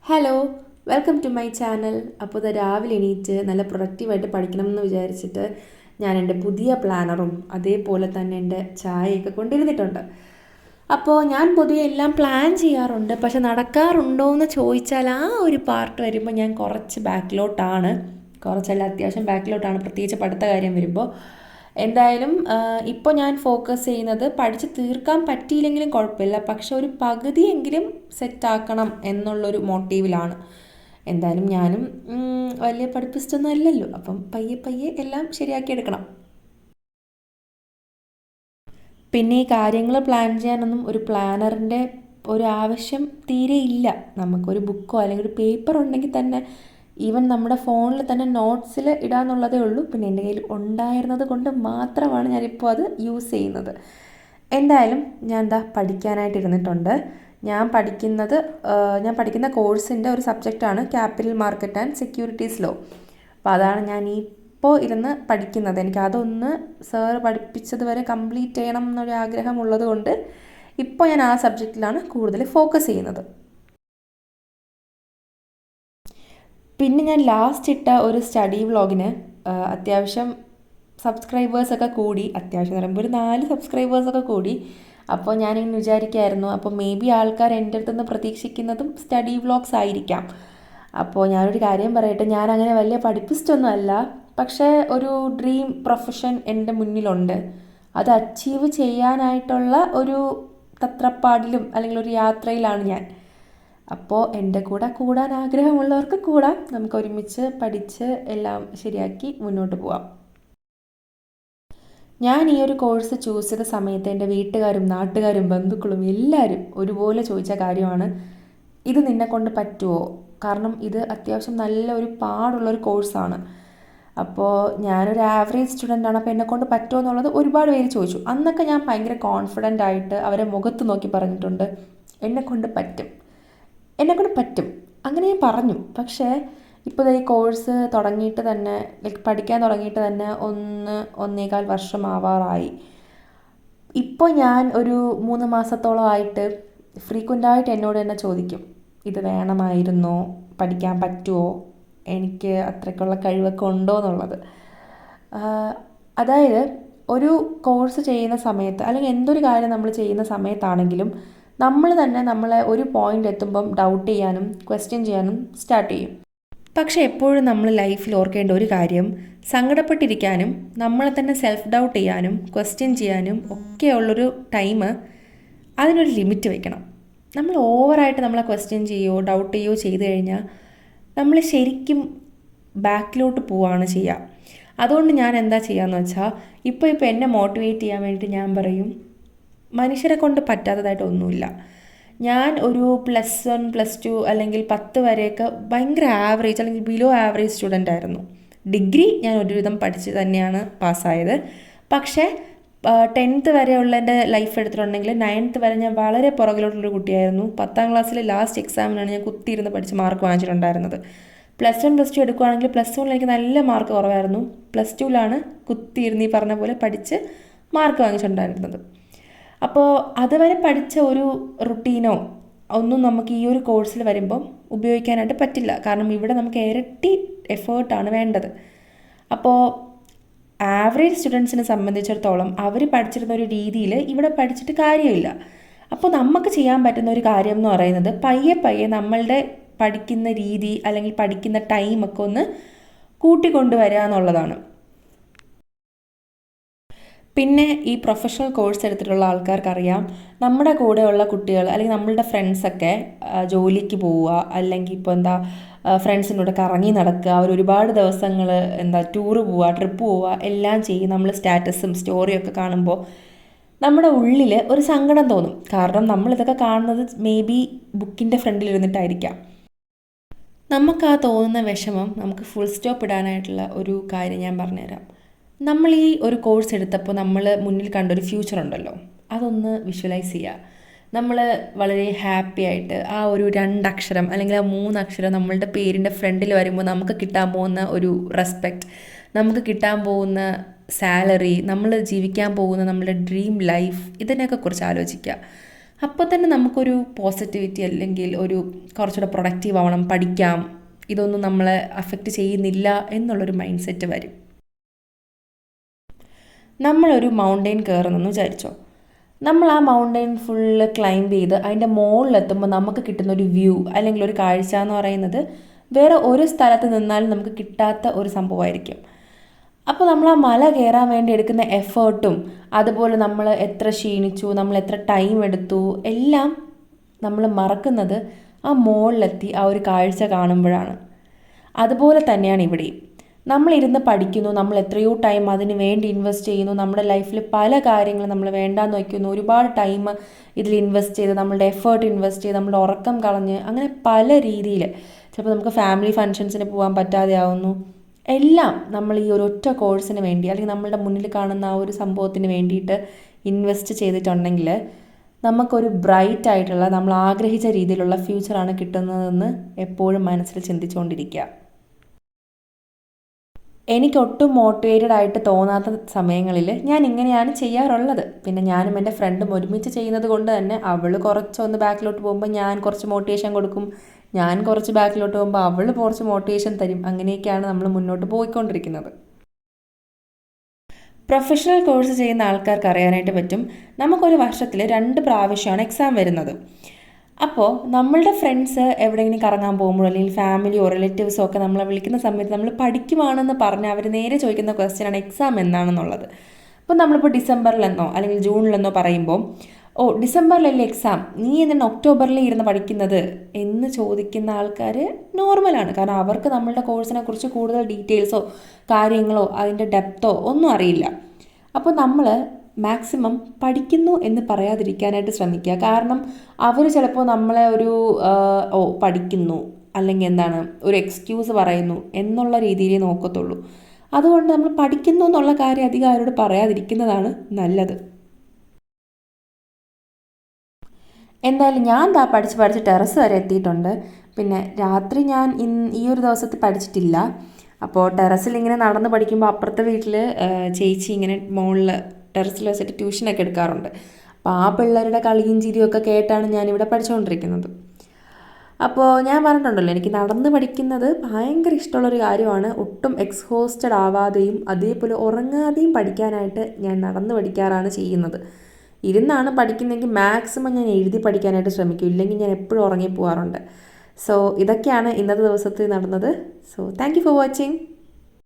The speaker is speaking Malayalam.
Hello, welcome to my channel. അപ്പോൾ ഇത് രാവിലെ എണീറ്റ് നല്ല പ്രൊഡക്റ്റീവായിട്ട് പഠിക്കണം എന്ന് വിചാരിച്ചിട്ട് ഞാൻ എൻ്റെ പുതിയ പ്ലാനറും അതേപോലെ തന്നെ എൻ്റെ ചായയൊക്കെ കൊണ്ടിരുന്നിട്ടുണ്ട്. അപ്പോൾ ഞാൻ പൊതുവെ എല്ലാം പ്ലാൻ ചെയ്യാറുണ്ട്, പക്ഷെ നടക്കാറുണ്ടോ എന്ന് ചോദിച്ചാൽ ആ ഒരു പാർട്ട് വരുമ്പോൾ ഞാൻ കുറച്ച് ബാക്കിലോട്ടാണ്. കുറച്ചല്ല, അത്യാവശ്യം ബാക്കിലോട്ടാണ്, പ്രത്യേകിച്ച് പഠിത്ത കാര്യം വരുമ്പോൾ. എന്തായാലും ഇപ്പോൾ ഞാൻ ഫോക്കസ് ചെയ്യുന്നത് പഠിച്ച് തീർക്കാൻ പറ്റിയില്ലെങ്കിലും കുഴപ്പമില്ല, പക്ഷെ ഒരു പകുതിയെങ്കിലും സെറ്റാക്കണം എന്നുള്ളൊരു മോട്ടീവിലാണ്. എന്തായാലും ഞാനും വലിയ പഠിപ്പിസ്റ്റൊന്നും അല്ലല്ലോ, അപ്പം പയ്യെ പയ്യെ എല്ലാം ശരിയാക്കി എടുക്കണം. പിന്നെ ഈ കാര്യങ്ങൾ പ്ലാൻ ചെയ്യാനൊന്നും ഒരു പ്ലാനറിൻ്റെ ഒരു ആവശ്യം തീരെ ഇല്ല. നമുക്കൊരു ബുക്കോ അല്ലെങ്കിൽ ഒരു പേപ്പർ ഉണ്ടെങ്കിൽ തന്നെ, ഈവൻ നമ്മുടെ ഫോണിൽ തന്നെ നോട്ട്സിൽ ഇടാന്നുള്ളതേ ഉള്ളൂ. പിന്നെ എൻ്റെ കയ്യിൽ ഉണ്ടായിരുന്നത് കൊണ്ട് മാത്രമാണ് ഞാനിപ്പോൾ അത് യൂസ് ചെയ്യുന്നത്. എന്തായാലും ഞാൻ എന്താ പഠിക്കാനായിട്ട് ഇരുന്നിട്ടുണ്ട്. ഞാൻ പഠിക്കുന്ന കോഴ്സിൻ്റെ ഒരു സബ്ജക്റ്റാണ് capital market and securities law. അപ്പോൾ അതാണ് ഞാൻ ഇപ്പോൾ ഇരുന്ന് പഠിക്കുന്നത്. എനിക്ക് അതൊന്ന് സാറ് പഠിപ്പിച്ചത് വരെ കംപ്ലീറ്റ് ചെയ്യണം എന്നൊരു ആഗ്രഹമുള്ളത് കൊണ്ട് ഇപ്പോൾ ഞാൻ ആ സബ്ജക്റ്റിലാണ് കൂടുതൽ ഫോക്കസ് ചെയ്യുന്നത്. പിന്നെ ഞാൻ ലാസ്റ്റ് ഇട്ട ഒരു സ്റ്റഡി വ്ളോഗിന് അത്യാവശ്യം സബ്സ്ക്രൈബേഴ്സൊക്കെ കൂടി. അത്യാവശ്യം പറയുമ്പോൾ ഒരു 4 സബ്സ്ക്രൈബേഴ്സൊക്കെ കൂടി. അപ്പോൾ ഞാനിങ്ങനെ വിചാരിക്കുമായിരുന്നു, അപ്പോൾ മേ ബി ആൾക്കാർ എൻ്റെ അടുത്ത് നിന്ന് പ്രതീക്ഷിക്കുന്നതും സ്റ്റഡി വ്ളോഗ്സ് ആയിരിക്കാം. അപ്പോൾ ഞാനൊരു കാര്യം പറയട്ടെ, ഞാനങ്ങനെ വലിയ പഠിപ്പിസ്റ്റൊന്നും അല്ല, പക്ഷേ ഒരു ഡ്രീം പ്രൊഫഷൻ എൻ്റെ മുന്നിലുണ്ട്. അത് അച്ചീവ് ചെയ്യാനായിട്ടുള്ള ഒരു തത്രപ്പാടിലും അല്ലെങ്കിൽ ഒരു യാത്രയിലാണ് ഞാൻ. അപ്പോൾ എൻ്റെ കൂടെ കൂടാൻ ആഗ്രഹമുള്ളവർക്ക് കൂടാം. നമുക്ക് ഒരുമിച്ച് പഠിച്ച് എല്ലാം ശരിയാക്കി മുന്നോട്ട് പോവാം. ഞാൻ ഈ ഒരു കോഴ്സ് ചൂസ് ചെയ്ത സമയത്ത് എൻ്റെ വീട്ടുകാരും നാട്ടുകാരും ബന്ധുക്കളും എല്ലാവരും ഒരുപോലെ ചോദിച്ച കാര്യമാണ്, ഇത് നിന്നെക്കൊണ്ട് പറ്റുമോ? കാരണം ഇത് അത്യാവശ്യം നല്ല ഒരു പാടുള്ളൊരു കോഴ്സാണ്. അപ്പോൾ ഞാനൊരു ആവറേജ് സ്റ്റുഡൻ്റാണ്, അപ്പോൾ എന്നെക്കൊണ്ട് പറ്റുമോ എന്നുള്ളത് ഒരുപാട് പേര് ചോദിച്ചു. അന്നൊക്കെ ഞാൻ ഭയങ്കര കോൺഫിഡൻ്റ് ആയിട്ട് അവരെ മുഖത്ത് നോക്കി പറഞ്ഞിട്ടുണ്ട്, എന്നെക്കൊണ്ട് പറ്റും, എന്നെക്കൊണ്ട് പറ്റും, അങ്ങനെ ഞാൻ പറഞ്ഞു. പക്ഷേ ഇപ്പോൾ ഈ കോഴ്സ് തുടങ്ങിയിട്ട് തന്നെ, പഠിക്കാൻ തുടങ്ങിയിട്ട് തന്നെ 1.25 വർഷം ആവാറായി. ഇപ്പോൾ ഞാൻ ഒരു 3 മാസത്തോളമായിട്ട് ഫ്രീക്വൻ്റായിട്ട് എന്നോട് തന്നെ ചോദിക്കും, ഇത് വേണമായിരുന്നോ, പഠിക്കാൻ പറ്റുമോ, എനിക്ക് അത്രയ്ക്കുള്ള കഴിവൊക്കെ ഉണ്ടോ എന്നുള്ളത്. അതായത് ഒരു കോഴ്സ് ചെയ്യുന്ന സമയത്ത് അല്ലെങ്കിൽ എന്തൊരു കാര്യം നമ്മൾ ചെയ്യുന്ന സമയത്താണെങ്കിലും നമ്മൾ തന്നെ നമ്മളെ ഒരു പോയിന്റ് എത്തുമ്പം ഡൗട്ട് ചെയ്യാനും ക്വസ്റ്റ്യൻ ചെയ്യാനും സ്റ്റാർട്ട് ചെയ്യും. പക്ഷെ എപ്പോഴും നമ്മൾ ലൈഫിൽ ഓർക്കേണ്ട ഒരു കാര്യം, സങ്കടപ്പെട്ടിരിക്കാനും നമ്മളെ തന്നെ സെൽഫ് ഡൗട്ട് ചെയ്യാനും ക്വസ്റ്റ്യൻ ചെയ്യാനും ഒക്കെയുള്ളൊരു ടൈം, അതിനൊരു ലിമിറ്റ് വെക്കണം. നമ്മൾ ഓവറായിട്ട് നമ്മളെ ക്വസ്റ്റ്യൻ ചെയ്യുകയോ ഡൗട്ട് ചെയ്യുകയോ ചെയ്തു കഴിഞ്ഞാൽ നമ്മൾ ശരിക്കും ബാക്കിലോട്ട് പോവുകയാണ് ചെയ്യുക. അതുകൊണ്ട് ഞാൻ എന്താ ചെയ്യാന്ന് വെച്ചാൽ, ഇപ്പോൾ എന്നെ മോട്ടിവേറ്റ് ചെയ്യാൻ വേണ്ടിയിട്ട് ഞാൻ പറയും, മനുഷ്യരെ കൊണ്ട് പറ്റാത്തതായിട്ട് ഒന്നുമില്ല. ഞാൻ ഒരു +1 +2 അല്ലെങ്കിൽ 10 വരെയൊക്കെ ഭയങ്കര ആവറേജ് അല്ലെങ്കിൽ ബിലോ ആവറേജ് സ്റ്റുഡൻ്റ് ആയിരുന്നു. ഡിഗ്രി ഞാൻ ഒരുവിധം പഠിച്ച് തന്നെയാണ് പാസ്സായത്. പക്ഷേ 10th വരെയുള്ള എൻ്റെ ലൈഫ് എടുത്തിട്ടുണ്ടെങ്കിൽ 9th വരെ ഞാൻ വളരെ പുറകിലോട്ടുള്ളൊരു കുട്ടിയായിരുന്നു. 10ാം ക്ലാസ്സിലെ ലാസ്റ്റ് എക്സാമിനാണ് ഞാൻ കുത്തിയിരുന്ന് പഠിച്ച് മാർക്ക് വാങ്ങിച്ചിട്ടുണ്ടായിരുന്നത്. +1 +2 എടുക്കുകയാണെങ്കിൽ +1 എനിക്ക് നല്ല മാർക്ക് കുറവായിരുന്നു. +2ലാണ് കുത്തിയിരുന്ന് ഈ പറഞ്ഞ പോലെ പഠിച്ച് മാർക്ക് വാങ്ങിച്ചിട്ടുണ്ടായിരുന്നത്. അപ്പോൾ അതുവരെ പഠിച്ച ഒരു റുട്ടീനോ ഒന്നും നമുക്ക് ഈ ഒരു കോഴ്സിൽ വരുമ്പം ഉപയോഗിക്കാനായിട്ട് പറ്റില്ല. കാരണം ഇവിടെ നമുക്ക് ഇരട്ടി എഫേർട്ടാണ് വേണ്ടത്. അപ്പോൾ ആവറേജ് സ്റ്റുഡൻസിനെ സംബന്ധിച്ചിടത്തോളം അവർ പഠിച്ചിരുന്ന ഒരു രീതിയിൽ ഇവിടെ പഠിച്ചിട്ട് കാര്യമില്ല. അപ്പോൾ നമുക്ക് ചെയ്യാൻ പറ്റുന്ന ഒരു കാര്യം എന്ന് പറയുന്നത്, പയ്യെ പയ്യെ നമ്മളുടെ പഠിക്കുന്ന രീതി അല്ലെങ്കിൽ പഠിക്കുന്ന ടൈമൊക്കെ ഒന്ന് കൂട്ടിക്കൊണ്ടുവരിക എന്നുള്ളതാണ്. പിന്നെ ഈ പ്രൊഫഷണൽ കോഴ്സ് എടുത്തിട്ടുള്ള ആൾക്കാർക്കറിയാം, നമ്മുടെ കൂടെയുള്ള കുട്ടികൾ അല്ലെങ്കിൽ നമ്മളുടെ ഫ്രണ്ട്സൊക്കെ ജോലിക്ക് പോവുക, അല്ലെങ്കിൽ ഇപ്പോൾ ഫ്രണ്ട്സിൻ്റെ കൂടെ കറങ്ങി നടക്കുക, അവർ ഒരുപാട് ദിവസങ്ങൾ ടൂറ് പോവുക, ട്രിപ്പ് പോവുക, എല്ലാം ചെയ്യും. നമ്മൾ സ്റ്റാറ്റസും സ്റ്റോറിയും ഒക്കെ കാണുമ്പോൾ നമ്മുടെ ഉള്ളിൽ ഒരു സങ്കടം തോന്നും. കാരണം നമ്മളിതൊക്കെ കാണുന്നത് മേ ബി ബുക്കിൻ്റെ ഫ്രണ്ടിലിരുന്നിട്ടായിരിക്കാം. നമുക്ക് ആ തോന്നുന്ന വിഷമം നമുക്ക് ഫുൾ സ്റ്റോപ്പ് ഇടാനായിട്ടുള്ള ഒരു കാര്യം ഞാൻ പറഞ്ഞുതരാം. നമ്മൾ ഈ ഒരു കോഴ്സ് എടുത്തപ്പോൾ നമ്മൾ മുന്നിൽ കണ്ടൊരു ഫ്യൂച്ചർ ഉണ്ടല്ലോ, അതൊന്ന് വിഷ്വലൈസ് ചെയ്യുക. നമ്മൾ വളരെ ഹാപ്പി ആയിട്ട് ആ ഒരു 2 അക്ഷരം അല്ലെങ്കിൽ ആ 3 അക്ഷരം നമ്മളുടെ പേരിൻ്റെ ഫ്രണ്ടിൽ വരുമ്പോൾ നമുക്ക് കിട്ടാൻ പോകുന്ന ഒരു റെസ്പെക്റ്റ്, നമുക്ക് കിട്ടാൻ പോകുന്ന സാലറി, നമ്മൾ ജീവിക്കാൻ പോകുന്ന നമ്മുടെ ഡ്രീം ലൈഫ്, ഇതിനെയൊക്കെ കുറിച്ച് ആലോചിക്കുക. അപ്പോൾ തന്നെ നമുക്കൊരു പോസിറ്റിവിറ്റി അല്ലെങ്കിൽ ഒരു കുറച്ചുകൂടെ പ്രൊഡക്റ്റീവ് ആവണം, പഠിക്കാം, ഇതൊന്നും നമ്മളെ അഫക്റ്റ് ചെയ്യുന്നില്ല എന്നുള്ളൊരു മൈൻഡ് സെറ്റ് വരും. നമ്മളൊരു മൗണ്ടെയിൻ കയറുന്നെന്ന് വിചാരിച്ചോ. നമ്മൾ ആ മൗണ്ടെയിൻ ഫുള്ള് ക്ലൈംബ് ചെയ്ത് അതിൻ്റെ മുകളിലെത്തുമ്പോൾ നമുക്ക് കിട്ടുന്ന ഒരു വ്യൂ അല്ലെങ്കിൽ ഒരു കാഴ്ച എന്ന് പറയുന്നത് വേറെ ഒരു സ്ഥലത്ത് നിന്നാലും നമുക്ക് കിട്ടാത്ത ഒരു സംഭവമായിരിക്കും. അപ്പോൾ നമ്മൾ ആ മല കയറാൻ വേണ്ടി എടുക്കുന്ന എഫേർട്ടും അതുപോലെ നമ്മൾ എത്ര ക്ഷീണിച്ചു, നമ്മൾ എത്ര ടൈം എടുത്തു, എല്ലാം നമ്മൾ മറക്കുന്നത് ആ മുകളിലെത്തി ആ ഒരു കാഴ്ച കാണുമ്പോഴാണ്. അതുപോലെ തന്നെയാണ് ഇവിടെയും. നമ്മളിരുന്ന് പഠിക്കുന്നു, നമ്മൾ എത്രയോ ടൈം അതിന് വേണ്ടി ഇൻവെസ്റ്റ് ചെയ്യുന്നു, നമ്മുടെ ലൈഫിൽ പല കാര്യങ്ങളും നമ്മൾ വേണ്ടാന്ന് വയ്ക്കുന്നു, ഒരുപാട് ടൈം ഇതിൽ ഇൻവെസ്റ്റ് ചെയ്ത് നമ്മളുടെ എഫേർട്ട് ഇൻവെസ്റ്റ് ചെയ്ത് നമ്മുടെ ഉറക്കം കളഞ്ഞ് അങ്ങനെ പല രീതിയിൽ ചിലപ്പോൾ നമുക്ക് ഫാമിലി ഫങ്ഷൻസിന് പോകാൻ പറ്റാതെ ആവുന്നു. എല്ലാം നമ്മൾ ഈ ഒരു ഒറ്റ കോഴ്സിന് വേണ്ടി അല്ലെങ്കിൽ നമ്മളുടെ മുന്നിൽ കാണുന്ന ആ ഒരു സംഭവത്തിന് വേണ്ടിയിട്ട് ഇൻവെസ്റ്റ് ചെയ്തിട്ടുണ്ടെങ്കിൽ നമുക്കൊരു ബ്രൈറ്റ് ആയിട്ടുള്ള നമ്മൾ ആഗ്രഹിച്ച രീതിയിലുള്ള ഫ്യൂച്ചറാണ് കിട്ടുന്നതെന്ന് എപ്പോഴും മനസ്സിൽ ചിന്തിച്ചുകൊണ്ടിരിക്കുക. എനിക്കൊട്ടും മോട്ടിവേറ്റഡ് ആയിട്ട് തോന്നാത്ത സമയങ്ങളിൽ ഞാൻ ഇങ്ങനെയാണ് ചെയ്യാറുള്ളത്. പിന്നെ ഞാനും എൻ്റെ ഫ്രണ്ടും ഒരുമിച്ച് ചെയ്യുന്നത് കൊണ്ട് തന്നെ അവൾ കുറച്ചൊന്ന് ബാക്കിലോട്ട് പോകുമ്പോൾ ഞാൻ കുറച്ച് മോട്ടിവേഷൻ കൊടുക്കും, ഞാൻ കുറച്ച് ബാക്കിലോട്ട് പോകുമ്പോൾ അവൾ കുറച്ച് മോട്ടിവേഷൻ തരും. അങ്ങനെയൊക്കെയാണ് നമ്മൾ മുന്നോട്ട് പോയിക്കൊണ്ടിരിക്കുന്നത്. പ്രൊഫഷണൽ കോഴ്സ് ചെയ്യുന്ന ആൾക്കാർക്ക് അറിയാനായിട്ട് പറ്റും, നമുക്കൊരു വർഷത്തിൽ 2 പ്രാവശ്യമാണ് എക്സാം വരുന്നത്. അപ്പോൾ നമ്മളുടെ ഫ്രണ്ട്സ് എവിടെയെങ്കിലും കറങ്ങാൻ പോകുമ്പോഴോ അല്ലെങ്കിൽ ഫാമിലിയോ റിലേറ്റീവ്സോ ഒക്കെ നമ്മളെ വിളിക്കുന്ന സമയത്ത് നമ്മൾ പഠിക്കുവാണെന്ന് പറഞ്ഞാൽ അവർ നേരെ ചോദിക്കുന്ന ക്വസ്റ്റ്യനാണ് എക്സാം എന്നാണെന്നുള്ളത്. അപ്പോൾ നമ്മളിപ്പോൾ ഡിസംബറിലെന്നോ അല്ലെങ്കിൽ ജൂണിലെന്നോ പറയുമ്പോൾ ഡിസംബറിലല്ലേ എക്സാം, നീ എന്താണ് ഒക്ടോബറിൽ ഇരുന്ന് പഠിക്കുന്നത് എന്ന് ചോദിക്കുന്ന ആൾക്കാർ നോർമലാണ്. കാരണം അവർക്ക് നമ്മളുടെ കോഴ്സിനെ കുറിച്ച് കൂടുതൽ ഡീറ്റെയിൽസോ കാര്യങ്ങളോ അതിൻ്റെ ഡെപ്തോ ഒന്നും അറിയില്ല. അപ്പോൾ നമ്മൾ മാക്സിമം പഠിക്കുന്നു എന്ന് പറയാതിരിക്കാനായിട്ട് ശ്രമിക്കുക. കാരണം അവർ ചിലപ്പോൾ നമ്മളെ ഒരു പഠിക്കുന്നു അല്ലെങ്കിൽ എന്താണ് ഒരു എക്സ്ക്യൂസ് പറയുന്നു എന്നുള്ള രീതിയിലേ നോക്കത്തുള്ളൂ. അതുകൊണ്ട് നമ്മൾ പഠിക്കുന്നു എന്നുള്ള കാര്യം അധികം അവരോട് പറയാതിരിക്കുന്നതാണ് നല്ലത്. എന്തായാലും ഞാൻ പഠിച്ച് ടെറസ് വരെ എത്തിയിട്ടുണ്ട്. പിന്നെ രാത്രി ഞാൻ ഈ ഒരു ദിവസത്തിൽ പഠിച്ചിട്ടില്ല. അപ്പോൾ ടെറസിൽ ഇങ്ങനെ നടന്ന് പഠിക്കുമ്പോൾ അപ്പുറത്തെ വീട്ടിൽ ചേച്ചി ഇങ്ങനെ മുകളിൽ ടെറസിൽ വെച്ചിട്ട് ട്യൂഷനൊക്കെ എടുക്കാറുണ്ട്. അപ്പോൾ ആ പിള്ളേരുടെ കളിയും ചിരിയും ഒക്കെ കേട്ടാണ് ഞാനിവിടെ പഠിച്ചുകൊണ്ടിരിക്കുന്നത്. അപ്പോൾ ഞാൻ പറഞ്ഞിട്ടുണ്ടല്ലോ, എനിക്ക് നടന്ന് പഠിക്കുന്നത് ഭയങ്കര ഇഷ്ടമുള്ളൊരു കാര്യമാണ്. ഒട്ടും എക്സ്ഹോസ്റ്റഡ് ആവാതെയും അതേപോലെ ഉറങ്ങാതെയും പഠിക്കാനായിട്ട് ഞാൻ നടന്ന് പഠിക്കാറാണ് ചെയ്യുന്നത്. ഇരുന്നാണ് പഠിക്കുന്നതെങ്കിൽ മാക്സിമം ഞാൻ എഴുതി പഠിക്കാനായിട്ട് ശ്രമിക്കും, ഇല്ലെങ്കിൽ ഞാൻ എപ്പോഴും ഉറങ്ങിപ്പോവാറുണ്ട്. സോ ഇതൊക്കെയാണ് ഇന്നത്തെ ദിവസത്തിൽ നടന്നത്. So thank you for watching.